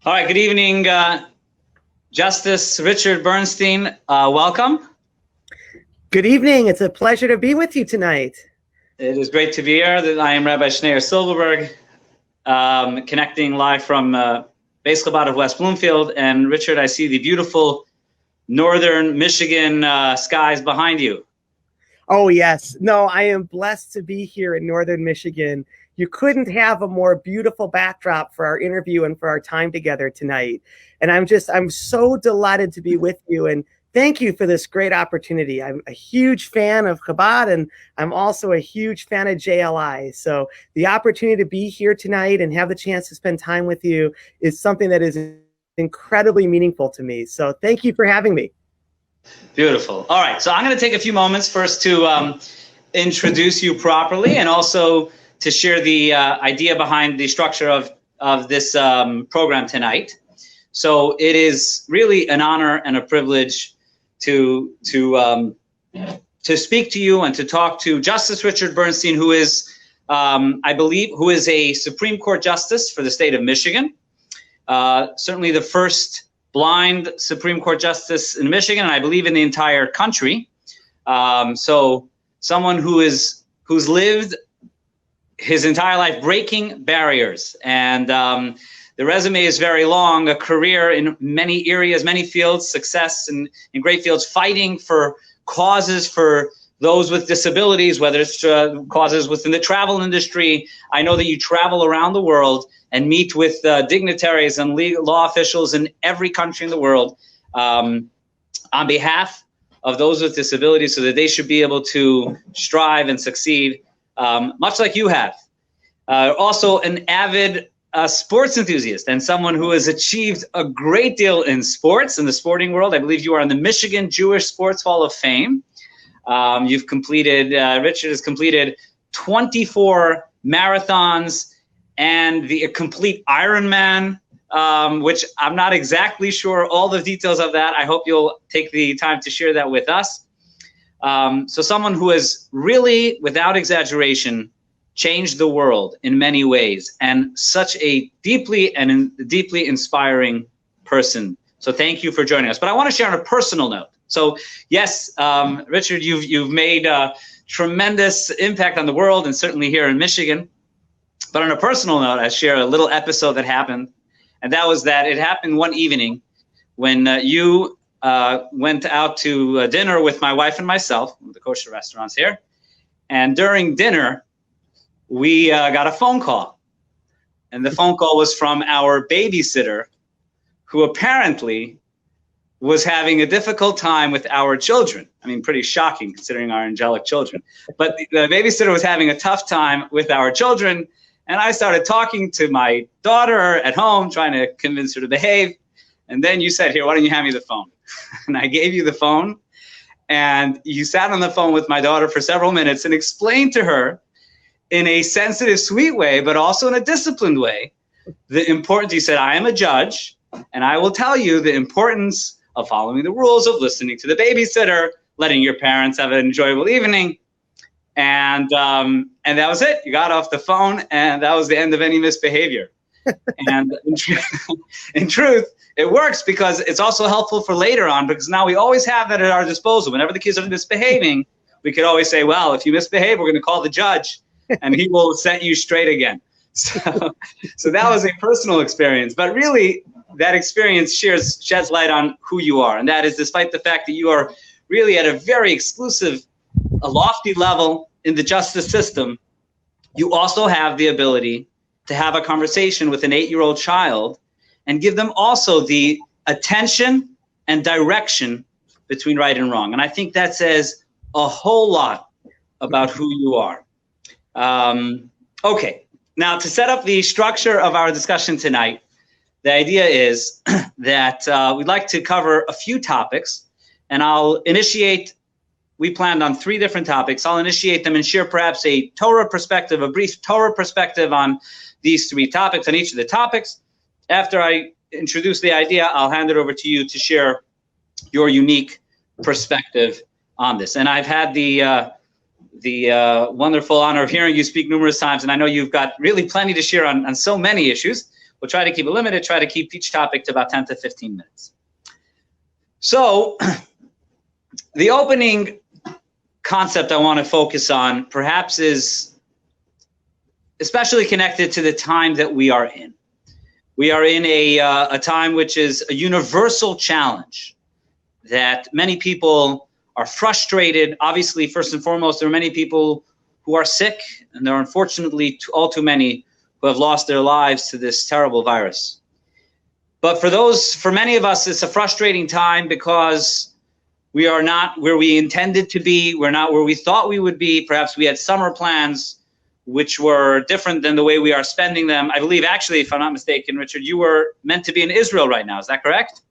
All right, good evening, Justice Richard Bernstein. Welcome. Good evening. It's a pleasure to be with you tonight. It is great to be here. I am Rabbi Shneur Silberberg, connecting live from Beis Khabad of West Bloomfield. And Richard, I see the beautiful northern Michigan skies behind you. Oh, yes. No, I am blessed to be here in northern Michigan. You couldn't have a more beautiful backdrop for our interview and for our time together tonight. And I'm so delighted to be with you. And thank you for this great opportunity. I'm a huge fan of Khabad, and I'm also a huge fan of JLI. So the opportunity to be here tonight and have the chance to spend time with you is something that is incredibly meaningful to me. So thank you for having me. Beautiful. All right, so I'm going to take a few moments first to introduce you properly, and also to share the idea behind the structure of this program tonight. So it is really an honor and a privilege to speak to you and to talk to Justice Richard Bernstein, who is, I believe, who is a Supreme Court Justice for the state of Michigan. Certainly the first blind Supreme Court Justice in Michigan, and I believe in the entire country. So someone who's lived his entire life breaking barriers, and the resume is very long, a career in many areas, many fields, success in great fields, fighting for causes for those with disabilities, whether it's causes within the travel industry. I know that you travel around the world and meet with dignitaries and law officials in every country in the world on behalf of those with disabilities, so that they should be able to strive and succeed, much like you have. Also an avid sports enthusiast and someone who has achieved a great deal in sports, in the sporting world. I believe you are in the Michigan Jewish Sports Hall of Fame. You've completed, Richard has completed 24 marathons and the complete Ironman, which I'm not exactly sure all the details of that. I hope you'll take the time to share that with us. So someone who has really, without exaggeration, changed the world in many ways, and such a deeply inspiring person. So thank you for joining us. But I want to share on a personal note. So yes, Richard, you've made a tremendous impact on the world, and certainly here in Michigan. But on a personal note, I share a little episode that happened, and that was that it happened one evening when you went out to dinner with my wife and myself, one of the kosher restaurants here. And during dinner, we got a phone call. And the phone call was from our babysitter, who apparently was having a difficult time with our children. I mean, pretty shocking considering our angelic children. But the babysitter was having a tough time with our children. And I started talking to my daughter at home, trying to convince her to behave. And then you said, here, why don't you hand me the phone? And I gave you the phone. And you sat on the phone with my daughter for several minutes and explained to her in a sensitive, sweet way, but also in a disciplined way, the importance. You said, I am a judge, and I will tell you the importance of following the rules, of listening to the babysitter, letting your parents have an enjoyable evening. And that was it. You got off the phone, and that was the end of any misbehavior. And in truth, it works because it's also helpful for later on, because now we always have that at our disposal. Whenever the kids are misbehaving, we could always say, well, if you misbehave, we're going to call the judge, and he will set you straight again. So that was a personal experience. But really, that experience sheds light on who you are. And that is, despite the fact that you are really at a very exclusive, a lofty level in the justice system, you also have the ability to have a conversation with an 8-year-old child and give them also the attention and direction between right and wrong. And I think that says a whole lot about who you are. Okay, now to set up the structure of our discussion tonight, the idea is that we'd like to cover a few topics, and I'll initiate. We planned on 3 different topics. I'll initiate them and share perhaps a Torah perspective, a brief Torah perspective on these 3 topics, on each of the topics. After I introduce the idea, I'll hand it over to you to share your unique perspective on this. And I've had the wonderful honor of hearing you speak numerous times, and I know you've got really plenty to share on so many issues. We'll try to keep it limited, try to keep each topic to about 10 to 15 minutes. So the opening concept I want to focus on perhaps is especially connected to the time that we are in. We are in a time which is a universal challenge that many people are frustrated. Obviously, first and foremost, there are many people who are sick, and there are unfortunately all too many who have lost their lives to this terrible virus. But for many of us, it's a frustrating time because we are not where we intended to be. We're not where we thought we would be. Perhaps we had summer plans which were different than the way we are spending them. I believe, actually, if I'm not mistaken, Richard, you were meant to be in Israel right now. Is that correct?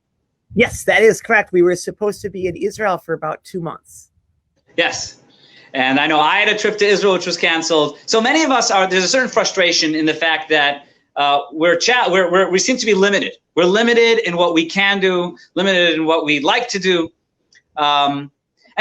Yes, that is correct. We were supposed to be in Israel for about 2 months. Yes. And I know I had a trip to Israel, which was canceled. So many of us there's a certain frustration in the fact that we seem to be limited. We're limited in what we can do, limited in what we like to do. And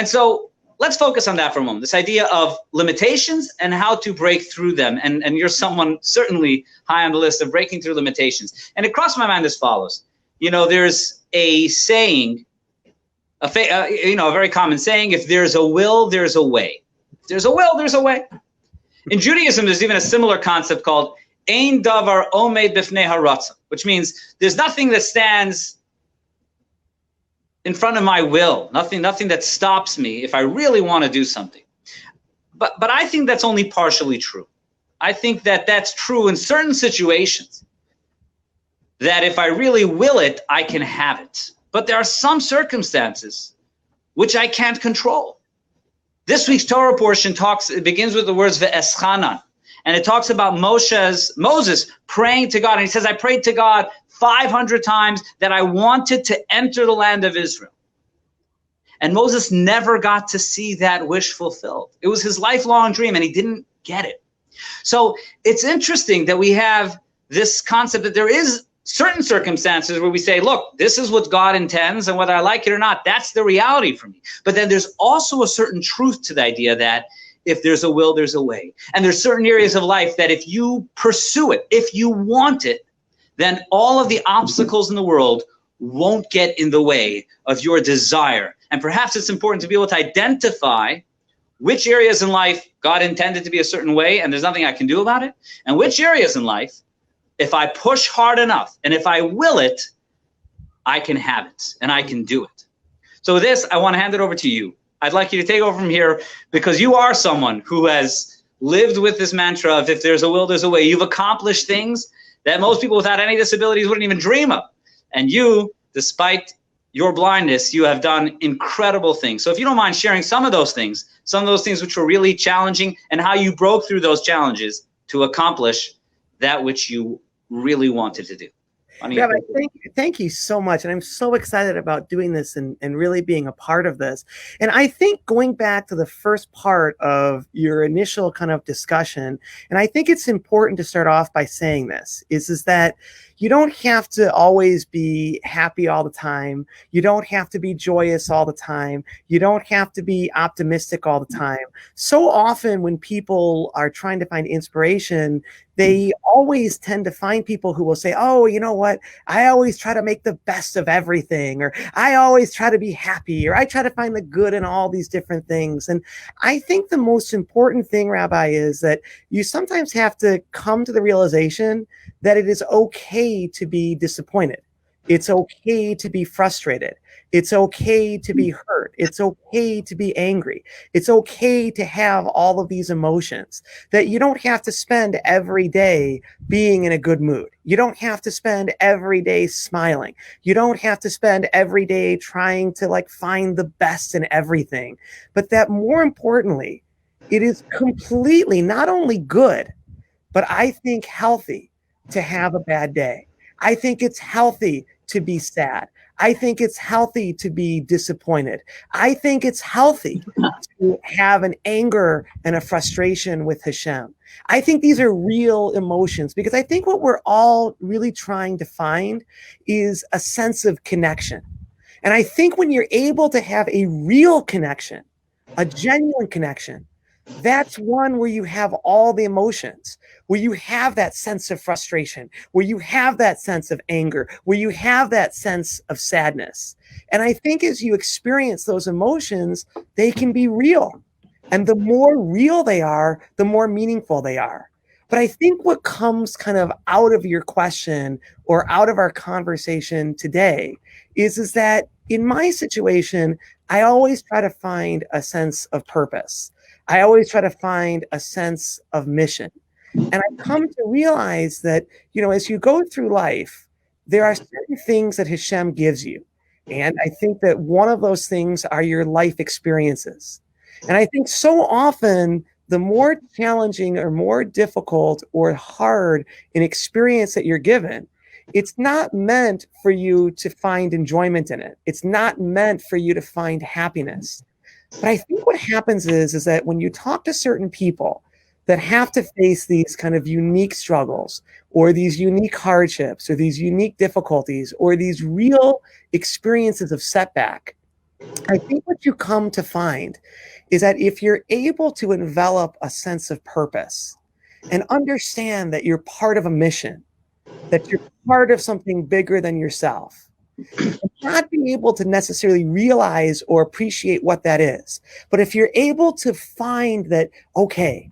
so let's focus on that for a moment, this idea of limitations and how to break through them. And you're someone certainly high on the list of breaking through limitations. And it crossed my mind as follows. You know, there's a saying, a very common saying, if there's a will, there's a way. If there's a will, there's a way. In Judaism, there's even a similar concept called Ein davar omed b'fnei haratzon, which means there's nothing that stands in front of my will, nothing that stops me if I really want to do something. But I think that's only partially true. I think that that's true in certain situations, that if I really will it, I can have it. But there are some circumstances which I can't control. This week's Torah portion it begins with the words ve'eschanan, and it talks about Moses praying to God, and he says, I prayed to God 500 times that I wanted to enter the land of Israel. And Moses never got to see that wish fulfilled. It was his lifelong dream, and he didn't get it. So it's interesting that we have this concept that there is certain circumstances where we say, look, this is what God intends, and whether I like it or not, that's the reality for me. But then there's also a certain truth to the idea that if there's a will, there's a way. And there's certain areas of life that if you pursue it, if you want it, then all of the obstacles in the world won't get in the way of your desire. And perhaps it's important to be able to identify which areas in life God intended to be a certain way and there's nothing I can do about it, and which areas in life, if I push hard enough and if I will it, I can have it and I can do it. So with this, I want to hand it over to you. I'd like you to take over from here because you are someone who has lived with this mantra of if there's a will, there's a way. You've accomplished things that most people without any disabilities wouldn't even dream of. And you, despite your blindness, you have done incredible things. So if you don't mind sharing some of those things which were really challenging and how you broke through those challenges to accomplish that which you really wanted to do. Rabbi, thank you so much. And I'm so excited about doing this and really being a part of this. And I think going back to the first part of your initial kind of discussion, and I think it's important to start off by saying this, is that you don't have to always be happy all the time. You don't have to be joyous all the time. You don't have to be optimistic all the time. So often when people are trying to find inspiration, they always tend to find people who will say, oh, you know what? I always try to make the best of everything, or I always try to be happy, or I try to find the good in all these different things. And I think the most important thing, Rabbi, is that you sometimes have to come to the realization that it is okay to be disappointed. It's okay to be frustrated. It's okay to be hurt. It's okay to be angry. It's okay to have all of these emotions, that you don't have to spend every day being in a good mood. You don't have to spend every day smiling. You don't have to spend every day trying to find the best in everything. But that more importantly, it is completely not only good, but I think healthy to have a bad day. I think it's healthy to be sad. I think it's healthy to be disappointed. I think it's healthy to have an anger and a frustration with Hashem. I think these are real emotions, because I think what we're all really trying to find is a sense of connection. And I think when you're able to have a real connection, a genuine connection, That's one where you have all the emotions, where you have that sense of frustration, where you have that sense of anger, where you have that sense of sadness. And I think as you experience those emotions, they can be real. And the more real they are, the more meaningful they are. But I think what comes kind of out of your question or out of our conversation today is that in my situation, I always try to find a sense of purpose. I always try to find a sense of mission. And I come to realize that, as you go through life, there are certain things that Hashem gives you. And I think that one of those things are your life experiences. And I think so often, the more challenging or more difficult or hard an experience that you're given, it's not meant for you to find enjoyment in it. It's not meant for you to find happiness. But I think what happens is that when you talk to certain people that have to face these kind of unique struggles or these unique hardships or these unique difficulties or these real experiences of setback, I think what you come to find is that if you're able to envelop a sense of purpose and understand that you're part of a mission, that you're part of something bigger than yourself, and not being able to necessarily realize or appreciate what that is. But if you're able to find that, okay,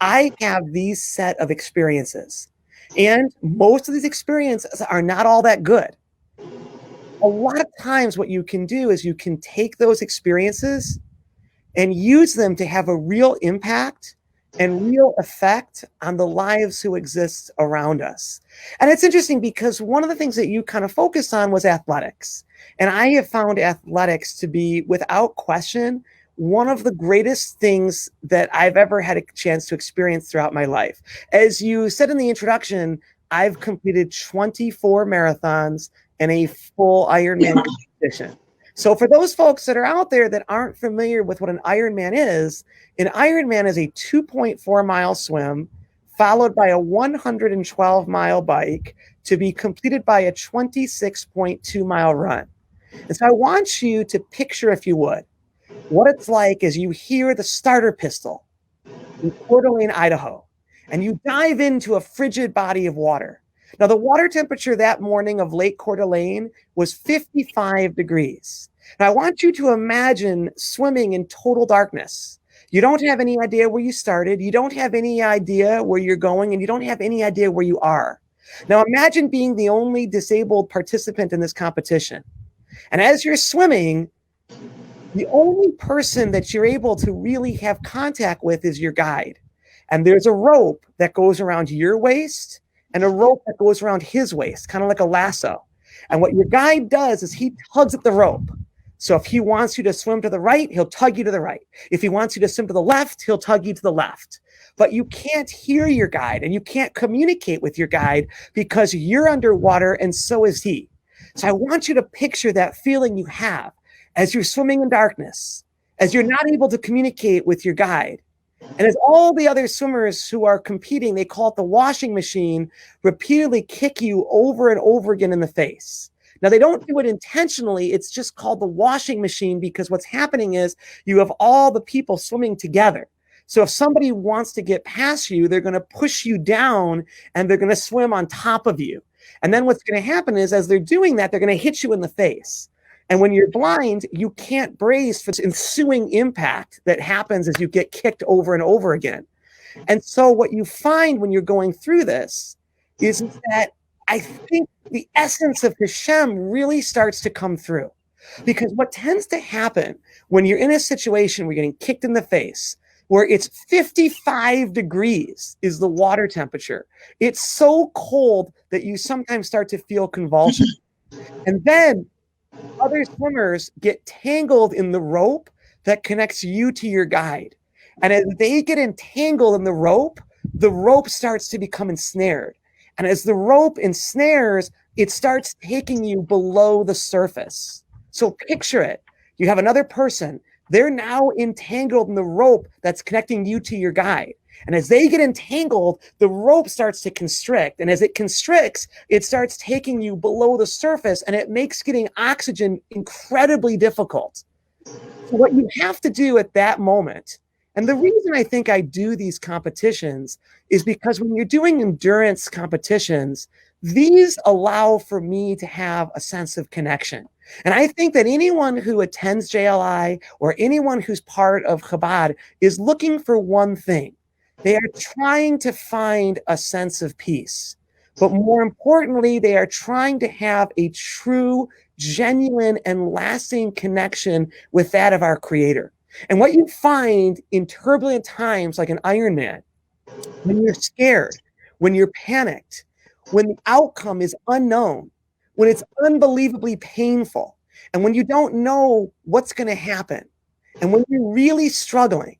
I have these set of experiences, and most of these experiences are not all that good. A lot of times what you can do is you can take those experiences and use them to have a real impact and real effect on the lives who exist around us. And it's interesting because one of the things that you kind of focused on was athletics. And I have found athletics to be, without question, one of the greatest things that I've ever had a chance to experience throughout my life. As you said in the introduction, I've completed 24 marathons and a full Ironman competition. So for those folks that are out there that aren't familiar with what an Ironman is a 2.4 mile swim followed by a 112 mile bike to be completed by a 26.2 mile run. And so I want you to picture, if you would, what it's like as you hear the starter pistol in Coeur d'Alene, Idaho, and you dive into a frigid body of water. Now, the water temperature that morning of Lake Coeur d'Alene was 55 degrees. And I want you to imagine swimming in total darkness. You don't have any idea where you started. You don't have any idea where you're going, and you don't have any idea where you are. Now, imagine being the only disabled participant in this competition. And as you're swimming, the only person that you're able to really have contact with is your guide. And there's a rope that goes around your waist and a rope that goes around his waist, kind of like a lasso. And what your guide does is he tugs at the rope. So if he wants you to swim to the right, he'll tug you to the right. If he wants you to swim to the left, he'll tug you to the left. But you can't hear your guide and you can't communicate with your guide because you're underwater and so is he. So I want you to picture that feeling you have as you're swimming in darkness, as you're not able to communicate with your guide. And as all the other swimmers who are competing, they call it the washing machine, repeatedly kick you over and over again in the face. Now, they don't do it intentionally. It's just called the washing machine because what's happening is you have all the people swimming together. So if somebody wants to get past you, they're going to push you down and they're going to swim on top of you. And then what's going to happen is as they're doing that, they're going to hit you in the face. And when you're blind, you can't brace for the ensuing impact that happens as you get kicked over and over again. And so what you find when you're going through this is that I think the essence of Hashem really starts to come through. Because what tends to happen when you're in a situation where you're getting kicked in the face, where it's 55 degrees is the water temperature, it's so cold that you sometimes start to feel convulsions. And then other swimmers get tangled in the rope that connects you to your guide. And as they get entangled in the rope starts to become ensnared. And as the rope ensnares, it starts taking you below the surface. So picture it. You have another person. They're now entangled in the rope that's connecting you to your guide. And as they get entangled, the rope starts to constrict. And as it constricts, it starts taking you below the surface, and it makes getting oxygen incredibly difficult. So what you have to do at that moment And the reason I think I do these competitions is because when you're doing endurance competitions, these allow for me to have a sense of connection. And I think that anyone who attends JLI or anyone who's part of Chabad is looking for one thing. They are trying to find a sense of peace. But more importantly, they are trying to have a true, genuine, and lasting connection with that of our Creator. And what you find in turbulent times like an Ironman, when you're scared, when you're panicked, when the outcome is unknown, when it's unbelievably painful, and when you don't know what's going to happen, and when you're really struggling,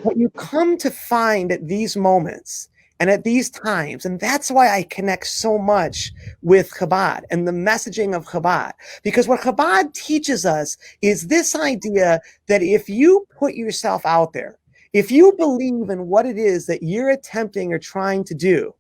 what you come to find at these moments and at these times, and that's why I connect so much with Chabad and the messaging of Chabad, because what Chabad teaches us is this idea that if you put yourself out there, if you believe in what it is that you're attempting or trying to do,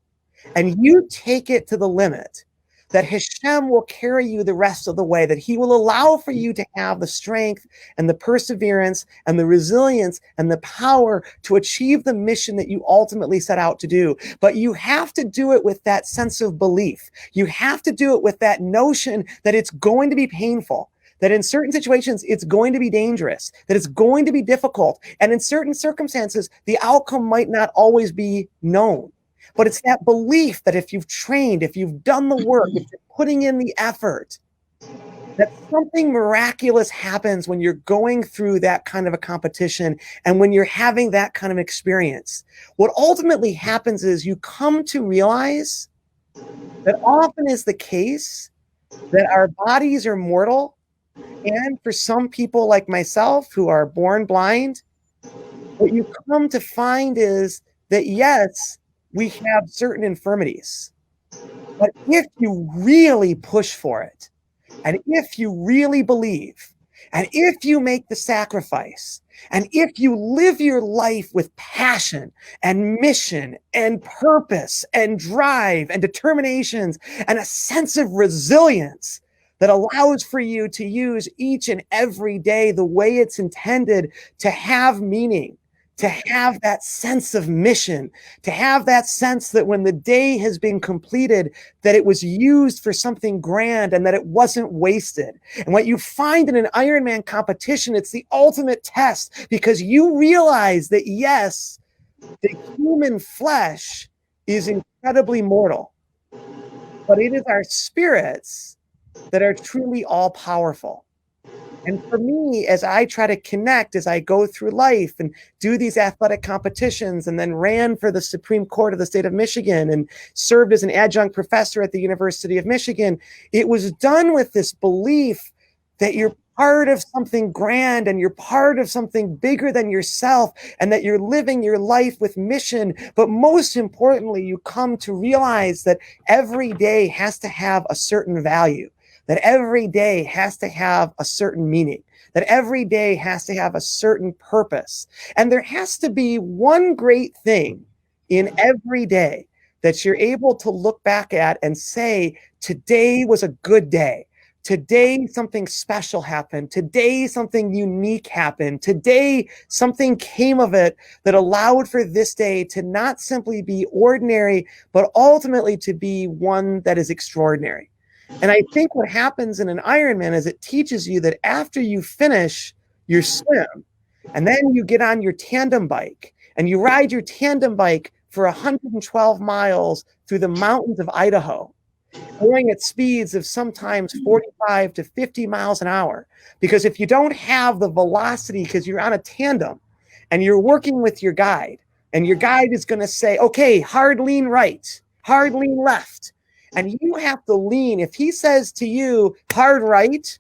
and you take it to the limit, that Hashem will carry you the rest of the way, that he will allow for you to have the strength and the perseverance and the resilience and the power to achieve the mission that you ultimately set out to do. But you have to do it with that sense of belief. You have to do it with that notion that it's going to be painful, that in certain situations, it's going to be dangerous, that it's going to be difficult. And in certain circumstances, the outcome might not always be known. But it's that belief that if you've trained, if you've done the work, if you're putting in the effort, that something miraculous happens when you're going through that kind of a competition and when you're having that kind of experience. What ultimately happens is you come to realize that often is the case that our bodies are mortal. And for some people like myself who are born blind, what you come to find is that, yes, we have certain infirmities, but if you really push for it, and if you really believe, and if you make the sacrifice, and if you live your life with passion and mission and purpose and drive and determinations and a sense of resilience that allows for you to use each and every day the way it's intended to have meaning, to have that sense of mission, to have that sense that when the day has been completed, that it was used for something grand and that it wasn't wasted. And what you find in an Ironman competition, it's the ultimate test because you realize that, yes, the human flesh is incredibly mortal, but it is our spirits that are truly all powerful. And for me, as I try to connect, as I go through life and do these athletic competitions and then ran for the Supreme Court of the state of Michigan and served as an adjunct professor at the University of Michigan, it was done with this belief that you're part of something grand and you're part of something bigger than yourself and that you're living your life with mission. But most importantly, you come to realize that every day has to have a certain value, that every day has to have a certain meaning, that every day has to have a certain purpose. And there has to be one great thing in every day that you're able to look back at and say, today was a good day. Today, something special happened. Today, something unique happened. Today, something came of it that allowed for this day to not simply be ordinary, but ultimately to be one that is extraordinary. And I think what happens in an Ironman is it teaches you that after you finish your swim, and then you get on your tandem bike, and you ride your tandem bike for 112 miles through the mountains of Idaho, going at speeds of sometimes 45 to 50 miles an hour. Because if you don't have the velocity, because you're on a tandem, and you're working with your guide, and your guide is going to say, okay, hard lean right, hard lean left. And you have to lean. If he says to you, hard right,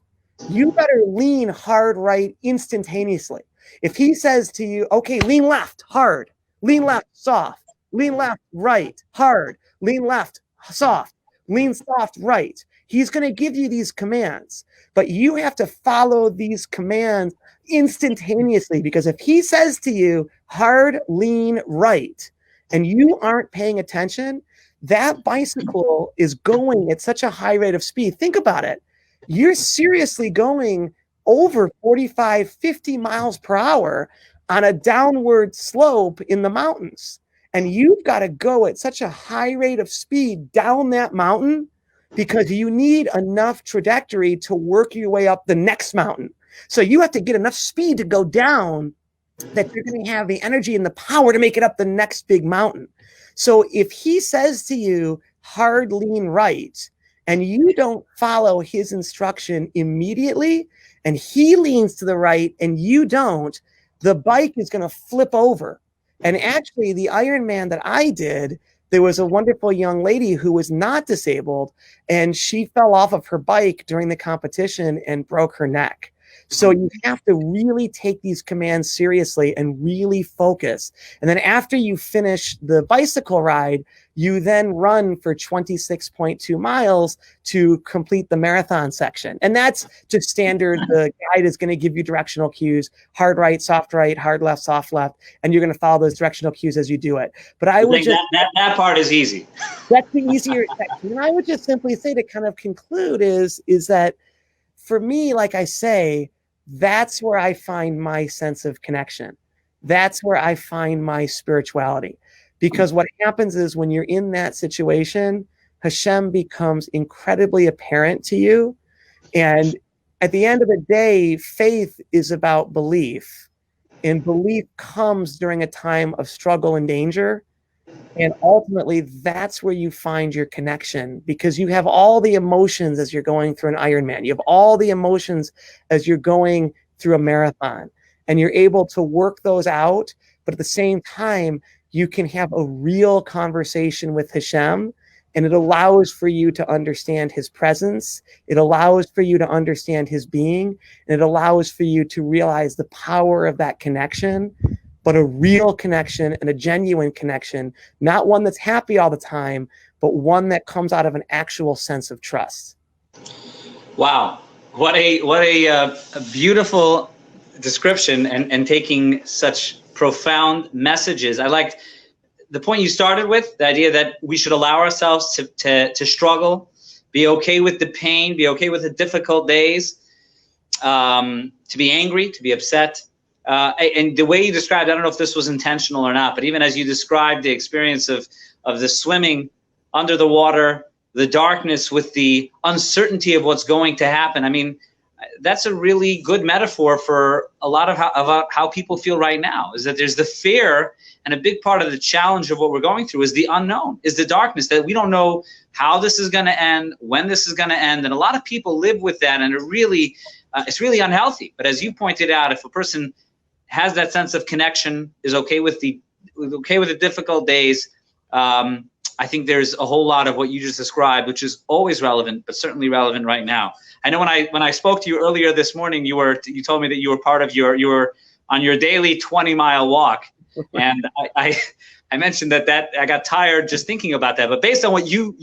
you better lean hard right instantaneously. If he says to you, okay, lean left, hard, lean left, soft, lean left, right, hard, lean left, soft, lean soft, right. He's going to give you these commands, but you have to follow these commands instantaneously, because if he says to you, hard, lean, right, and you aren't paying attention, that bicycle is going at such a high rate of speed. Think about it. You're seriously going over 45, 50 miles per hour on a downward slope in the mountains. And you've got to go at such a high rate of speed down that mountain because you need enough trajectory to work your way up the next mountain. So you have to get enough speed to go down that you're going to have the energy and the power to make it up the next big mountain. So if he says to you, hard lean right, and you don't follow his instruction immediately, and he leans to the right and you don't, the bike is going to flip over. And actually, the Ironman that I did, there was a wonderful young lady who was not disabled, and she fell off of her bike during the competition and broke her neck. So you have to really take these commands seriously and really focus. And then after you finish the bicycle ride, you then run for 26.2 miles to complete the marathon section. And that's just standard. The guide is going to give you directional cues, hard right, soft right, hard left, soft left, and you're going to follow those directional cues as you do it. But I would just... That part is easy. That's the easier section. And I would just simply say, to kind of conclude, is that for me, like I say, that's where I find my sense of connection. That's where I find my spirituality. Because what happens is when you're in that situation, Hashem becomes incredibly apparent to you. And at the end of the day, faith is about belief. And belief comes during a time of struggle and danger. And ultimately, that's where you find your connection, because you have all the emotions as you're going through an Ironman. You have all the emotions as you're going through a marathon, and you're able to work those out. But at the same time, you can have a real conversation with Hashem, and it allows for you to understand his presence. It allows for you to understand his being, and it allows for you to realize the power of that connection. But a real connection and a genuine connection, not one that's happy all the time, but one that comes out of an actual sense of trust. Wow, what a beautiful description, and taking such profound messages. I liked the point you started with, the idea that we should allow ourselves to struggle, be okay with the pain, be okay with the difficult days, to be angry, to be upset. And the way you described, I don't know if this was intentional or not, but even as you described the experience of the swimming under the water, the darkness with the uncertainty of what's going to happen. I mean, that's a really good metaphor for a lot of how people feel right now, is that there's the fear, and a big part of the challenge of what we're going through is the unknown, is the darkness, that we don't know how this is going to end, when this is going to end. And a lot of people live with that, and it's really unhealthy. But as you pointed out, if a person has that sense of connection, is okay with the difficult days, I think there's a whole lot of what you just described, which is always relevant, but certainly relevant right now. I know when I spoke to you earlier this morning, you told me that you were part of you were on your daily 20-mile walk, and I mentioned that I got tired just thinking about that. But based on what you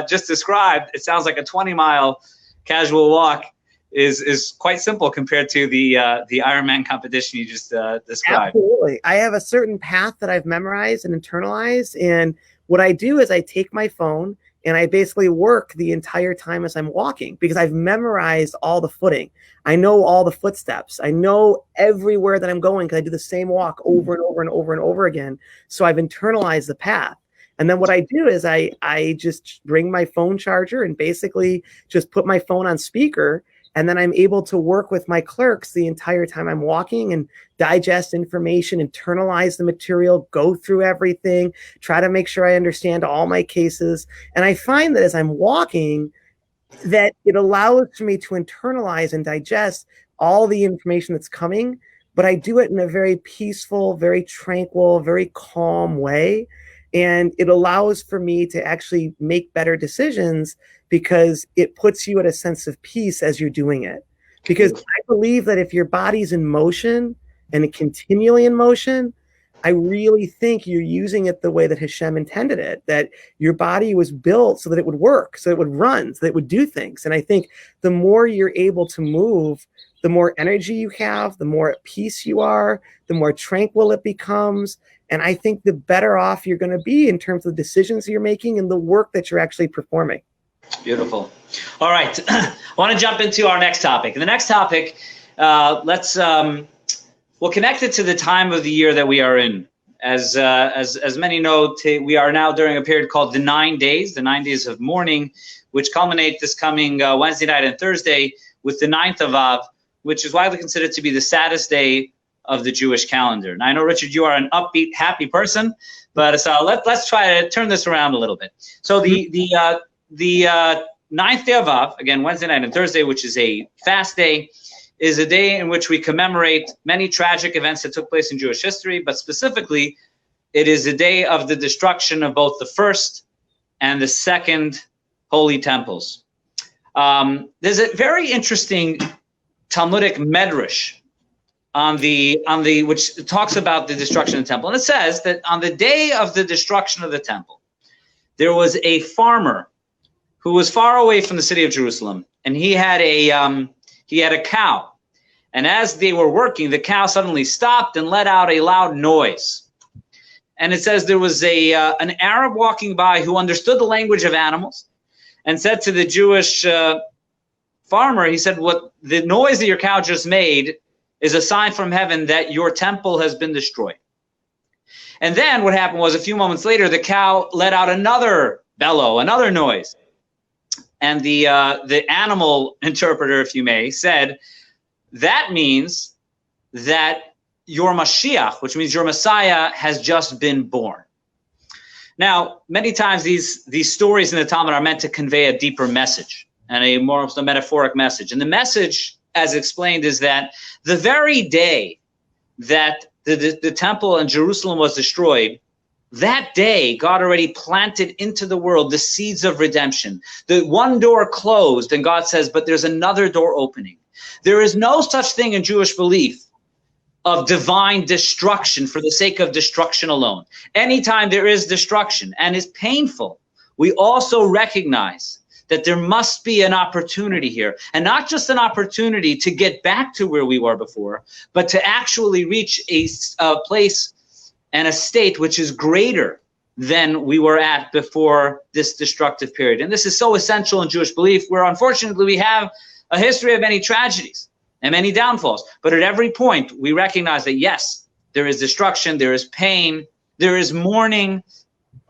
just described, it sounds like a 20-mile casual walk is quite simple compared to the Ironman competition you just described. Absolutely. I have a certain path that I've memorized and internalized, and what I do is I take my phone and I basically work the entire time as I'm walking, because I've memorized all the footing. I know all the footsteps. I know everywhere that I'm going, because I do the same walk over and over and over and over again. So I've internalized the path. And then what I do is I just bring my phone charger and basically just put my phone on speaker. And then I'm able to work with my clerks the entire time I'm walking and digest information, internalize the material, go through everything, try to make sure I understand all my cases. And I find that as I'm walking, that it allows for me to internalize and digest all the information that's coming, but I do it in a very peaceful, very tranquil, very calm way. And it allows for me to actually make better decisions, because it puts you at a sense of peace as you're doing it. Because I believe that if your body's in motion and continually in motion, I really think you're using it the way that Hashem intended it, that your body was built so that it would work, so it would run, so that it would do things. And I think the more you're able to move, the more energy you have, the more at peace you are, the more tranquil it becomes. And I think the better off you're going to be in terms of the decisions you're making and the work that you're actually performing. Beautiful. All right. I want to jump into our next topic. The next topic, let's Well, connected to the time of the year that we are in, as many know, we are now during a period called the 9 days, the 9 days of mourning, which culminate this coming Wednesday night and Thursday with the 9th of Av, which is widely considered to be the saddest day of the Jewish calendar. Now, I know, Richard, you are an upbeat, happy person, but so let's try to turn this around a little bit. So the 9th day of Av, again, Wednesday night and Thursday, which is a fast day, is a day in which we commemorate many tragic events that took place in Jewish history, but specifically, it is a day of the destruction of both the first and the second holy temples. There's a very interesting Talmudic medrash on the which talks about the destruction of the temple, and it says that on the day of the destruction of the temple, there was a farmer who was far away from the city of Jerusalem, and he had a cow, and as they were working, the cow suddenly stopped and let out a loud noise. And it says there was an Arab walking by who understood the language of animals and said to the Jewish farmer, he said, "What the noise that your cow just made is a sign from heaven that your temple has been destroyed." And then what happened was, a few moments later, the cow let out another bellow, another noise. And the animal interpreter, if you may, said, that means that your Mashiach, which means your Messiah, has just been born. Now, many times these stories in the Talmud are meant to convey a deeper message and a more metaphoric message. And the message, as explained, is that the very day that the temple in Jerusalem was destroyed, that day, God already planted into the world the seeds of redemption. The one door closed, and God says, but there's another door opening. There is no such thing in Jewish belief of divine destruction for the sake of destruction alone. Anytime there is destruction and is painful, we also recognize that there must be an opportunity here, and not just an opportunity to get back to where we were before, but to actually reach a place and a state which is greater than we were at before this destructive period. And this is so essential in Jewish belief, where unfortunately we have a history of many tragedies and many downfalls. But at every point, we recognize that, yes, there is destruction, there is pain, there is mourning.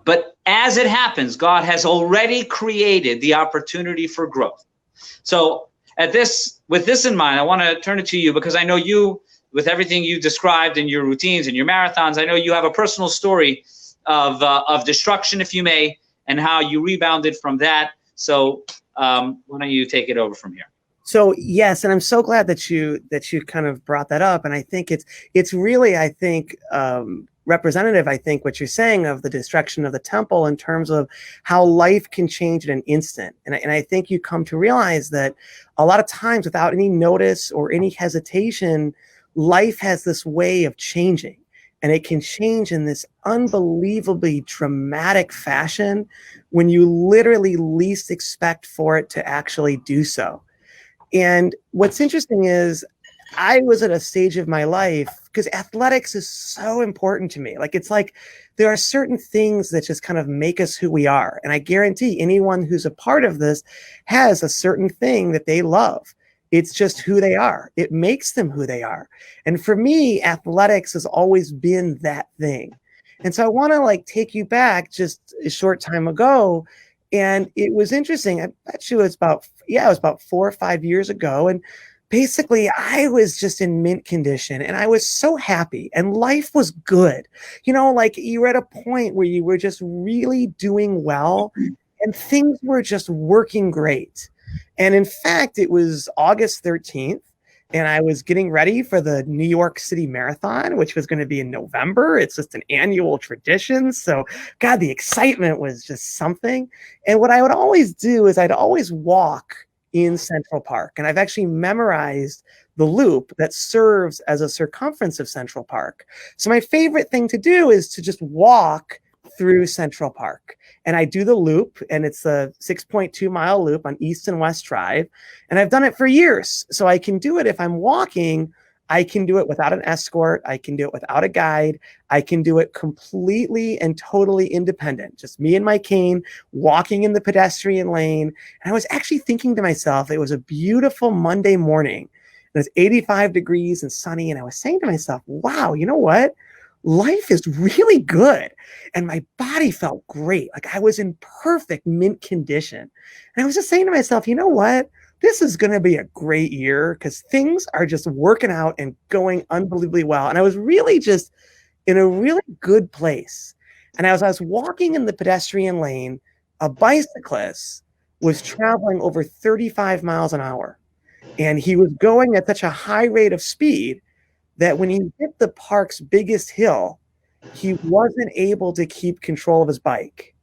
But as it happens, God has already created the opportunity for growth. So with this in mind, I want to turn it to you, because I know you, with everything you described in your routines and your marathons, I know you have a personal story of destruction, if you may, and how you rebounded from that. So why don't you take it over from here? So yes, and I'm so glad that you kind of brought that up, and I think it's really, I think, representative, I think, what you're saying of the destruction of the temple in terms of how life can change in an instant. And I think you come to realize that a lot of times, without any notice or any hesitation, life has this way of changing, and it can change in this unbelievably dramatic fashion when you literally least expect for it to actually do so. And what's interesting is I was at a stage of my life, because athletics is so important to me. It's like there are certain things that just kind of make us who we are. And I guarantee anyone who's a part of this has a certain thing that they love. It's just who they are. It makes them who they are. And for me, athletics has always been that thing. And so I want to take you back just a short time ago. And it was interesting. I bet you it was about 4 or 5 years ago. And basically, I was just in mint condition, and I was so happy, and life was good. You were at a point where you were just really doing well, and things were just working great. And in fact, it was August 13th, and I was getting ready for the New York City Marathon, which was going to be in November. It's just an annual tradition. So, God, the excitement was just something. And what I would always do is I'd always walk in Central Park. And I've actually memorized the loop that serves as a circumference of Central Park. So my favorite thing to do is to just walk through Central Park. And I do the loop, and it's a 6.2 mile loop on East and West Drive. And I've done it for years. So I can do it if I'm walking. I can do it without an escort. I can do it without a guide. I can do it completely and totally independent. Just me and my cane walking in the pedestrian lane. And I was actually thinking to myself, it was a beautiful Monday morning. it's 85 degrees and sunny. And I was saying to myself, wow, you know what? Life is really good. And my body felt great. Like I was in perfect mint condition. And I was just saying to myself, you know what? This is going to be a great year because things are just working out and going unbelievably well. And I was really just in a really good place. And as I was walking in the pedestrian lane, a bicyclist was traveling over 35 miles an hour. And he was going at such a high rate of speed that when he hit the park's biggest hill, he wasn't able to keep control of his bike.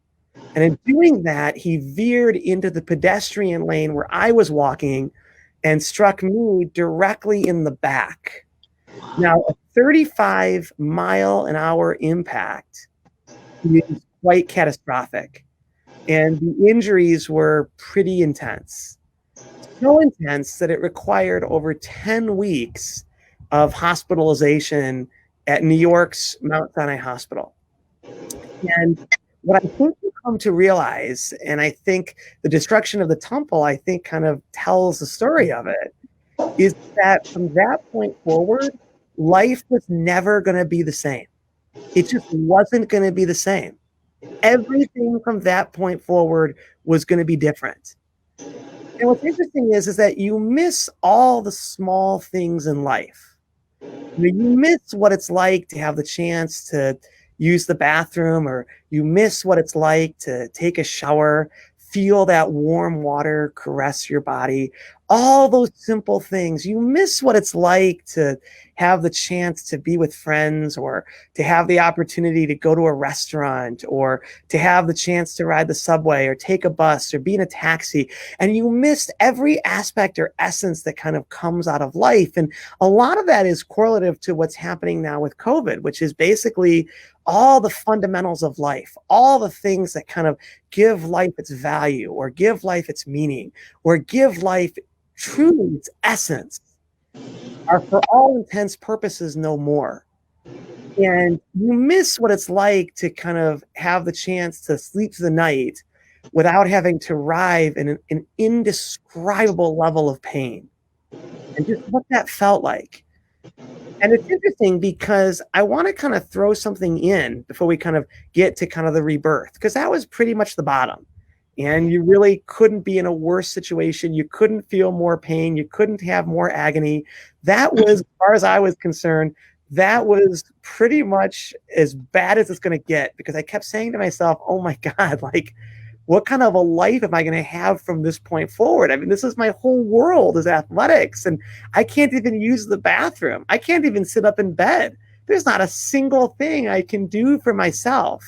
And in doing that, he veered into the pedestrian lane where I was walking and struck me directly in the back. Now, a 35-mile-an-hour impact is quite catastrophic. And the injuries were pretty intense. So intense that it required over 10 weeks of hospitalization at New York's Mount Sinai Hospital. And what I think you come to realize, and I think the destruction of the temple, I think kind of tells the story of it, is that from that point forward, life was never going to be the same. It just wasn't going to be the same. Everything from that point forward was going to be different. And what's interesting is that you miss all the small things in life. You miss what it's like to have the chance to use the bathroom, or you miss what it's like to take a shower, feel that warm water caress your body, all those simple things. You miss what it's like to have the chance to be with friends, or to have the opportunity to go to a restaurant, or to have the chance to ride the subway or take a bus or be in a taxi. And you missed every aspect or essence that kind of comes out of life. And a lot of that is correlative to what's happening now with COVID, which is basically all the fundamentals of life, all the things that kind of give life its value, or give life its meaning, or give life truly its essence, are for all intents purposes no more. And you miss what it's like to kind of have the chance to sleep through the night without having to arrive in an indescribable level of pain, and just what that felt like. And it's interesting because I want to kind of throw something in before we kind of get to kind of the rebirth, because that was pretty much the bottom. And you really couldn't be in a worse situation. You couldn't feel more pain. You couldn't have more agony. That was, as far as I was concerned, that was pretty much as bad as it's going to get, because I kept saying to myself, oh my God, like, what kind of a life am I going to have from this point forward? I mean, this is my whole world is athletics, and I can't even use the bathroom. I can't even sit up in bed. There's not a single thing I can do for myself.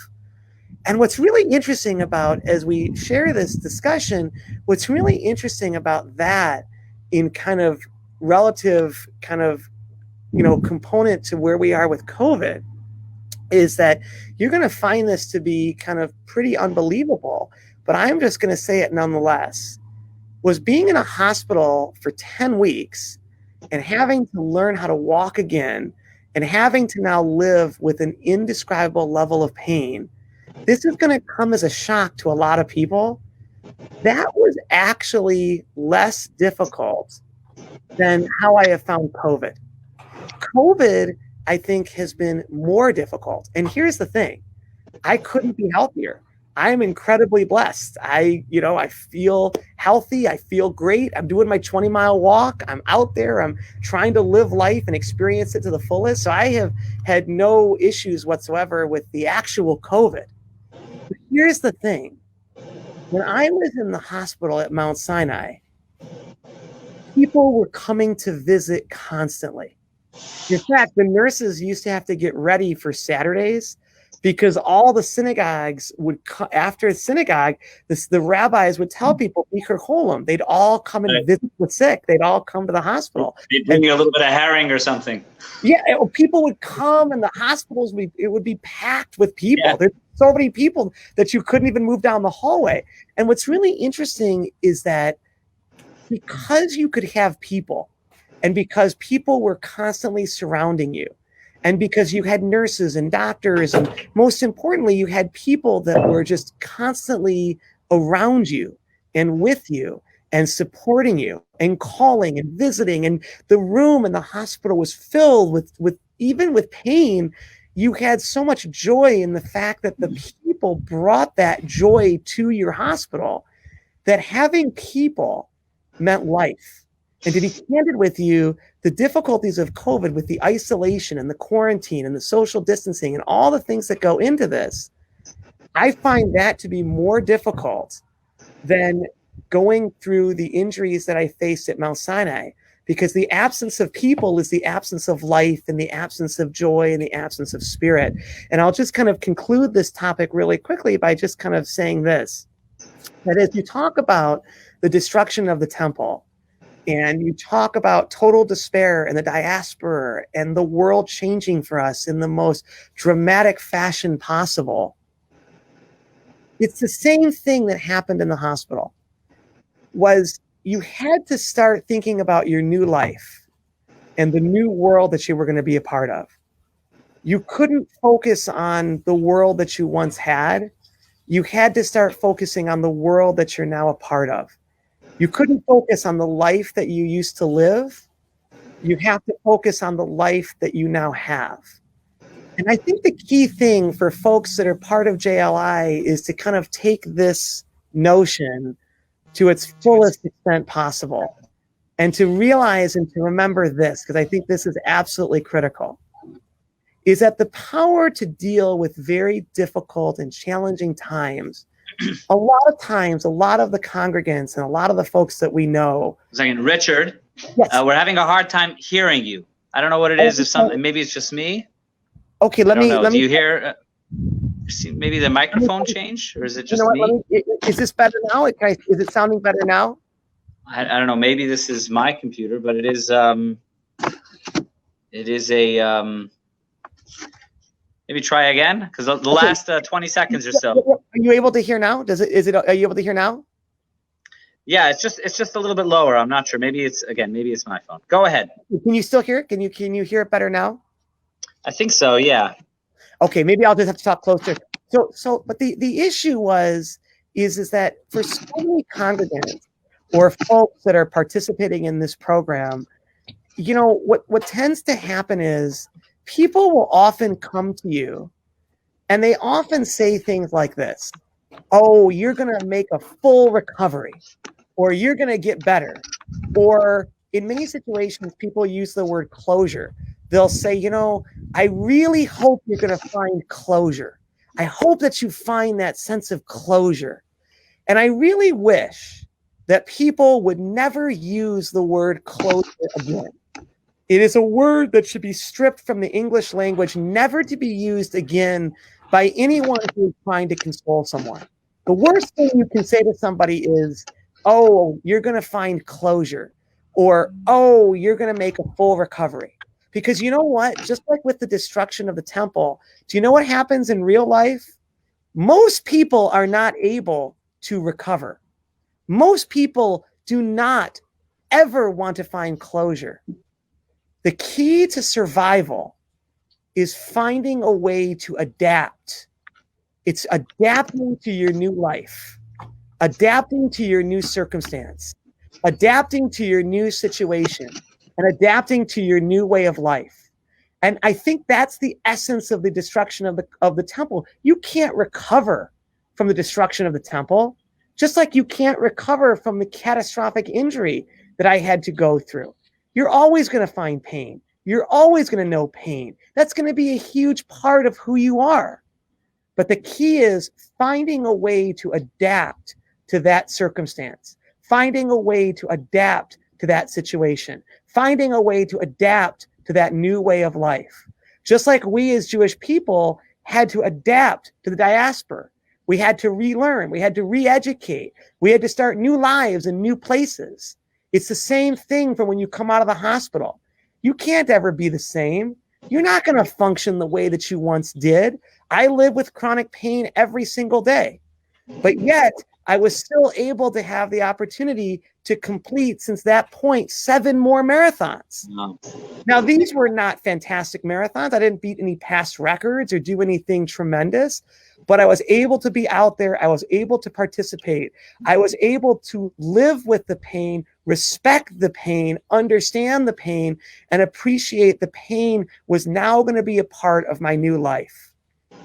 And what's really interesting about, as we share this discussion, what's really interesting about that in kind of relative kind of, component to where we are with COVID, is that you're going to find this to be kind of pretty unbelievable, but I'm just going to say it nonetheless, was being in a hospital for 10 weeks and having to learn how to walk again and having to now live with an indescribable level of pain. This is going to come as a shock to a lot of people. That was actually less difficult than how I have found COVID. COVID, I think, has been more difficult. And here's the thing. I couldn't be healthier. I'm incredibly blessed. I feel healthy. I feel great. I'm doing my 20-mile walk. I'm out there. I'm trying to live life and experience it to the fullest. So I have had no issues whatsoever with the actual COVID. But here's the thing. When I was in the hospital at Mount Sinai, people were coming to visit constantly. In fact, the nurses used to have to get ready for Saturdays, because all the synagogues would, after synagogue, the rabbis would tell people, Bikur Cholim, they'd all come and visit the sick. They'd all come to the hospital. They'd bring you a little bit of herring or something. Yeah, people would come, and the hospitals, it would be packed with people. Yeah. There's so many people that you couldn't even move down the hallway. And what's really interesting is that because you could have people, and because people were constantly surrounding you, and because you had nurses and doctors, and most importantly, you had people that were just constantly around you and with you and supporting you and calling and visiting. And the room in the hospital was filled with even with pain. You had so much joy in the fact that the people brought that joy to your hospital, that having people meant life. And to be candid with you, the difficulties of COVID with the isolation and the quarantine and the social distancing and all the things that go into this, I find that to be more difficult than going through the injuries that I faced at Mount Sinai, because the absence of people is the absence of life and the absence of joy and the absence of spirit. And I'll just kind of conclude this topic really quickly by just kind of saying this, that as you talk about the destruction of the temple, and you talk about total despair and the diaspora and the world changing for us in the most dramatic fashion possible, it's the same thing that happened in the hospital. Was you had to start thinking about your new life and the new world that you were going to be a part of. You couldn't focus on the world that you once had. You had to start focusing on the world that you're now a part of. You couldn't focus on the life that you used to live. You have to focus on the life that you now have. And I think the key thing for folks that are part of JLI is to kind of take this notion to its fullest extent possible, and to realize and to remember this, because I think this is absolutely critical, is that the power to deal with very difficult and challenging times, a lot of times, a lot of the congregants and a lot of the folks that we know. Second, Richard, yes. We're having a hard time hearing you. I don't know what it is. If something, maybe it's just me. Okay, let me. Do you hear? Maybe the microphone changed, or is it just me? Is this better now? Is it sounding better now? I don't know. Maybe this is my computer, but it is. It is a. Maybe try again, because the last 20 seconds or so. Are you able to hear now? Are you able to hear now? Yeah, it's just a little bit lower. I'm not sure. Maybe it's my phone. Go ahead. Can you still hear it? Can you hear it better now? I think so. Yeah. Okay, maybe I'll just have to talk closer. But the issue is that for so many congregants or folks that are participating in this program, you know, what tends to happen is people will often come to you and they often say things like this: oh, you're going to make a full recovery, or you're going to get better. Or in many situations, people use the word closure. They'll say, you know, I really hope you're going to find closure. I hope that you find that sense of closure. And I really wish that people would never use the word closure again. It is a word that should be stripped from the English language, never to be used again by anyone who is trying to console someone. The worst thing you can say to somebody is, oh, you're going to find closure, or, oh, you're going to make a full recovery. Because you know what? Just like with the destruction of the temple, do you know what happens in real life? Most people are not able to recover. Most people do not ever want to find closure. The key to survival is finding a way to adapt. It's adapting to your new life, adapting to your new circumstance, adapting to your new situation, and adapting to your new way of life. And I think that's the essence of the destruction of the temple. You can't recover from the destruction of the temple, just like you can't recover from the catastrophic injury that I had to go through. You're always going to find pain. You're always going to know pain. That's going to be a huge part of who you are. But the key is finding a way to adapt to that circumstance, finding a way to adapt to that situation, finding a way to adapt to that new way of life. Just like we as Jewish people had to adapt to the diaspora. We had to relearn. We had to re-educate. We had to start new lives in new places. It's the same thing from when you come out of the hospital. You can't ever be the same. You're not going to function the way that you once did. I live with chronic pain every single day. But yet, I was still able to have the opportunity to complete, since that point, 7 more marathons. Wow. Now, these were not fantastic marathons. I didn't beat any past records or do anything tremendous, but I was able to be out there. I was able to participate. I was able to live with the pain, respect the pain, understand the pain, and appreciate the pain was now going to be a part of my new life.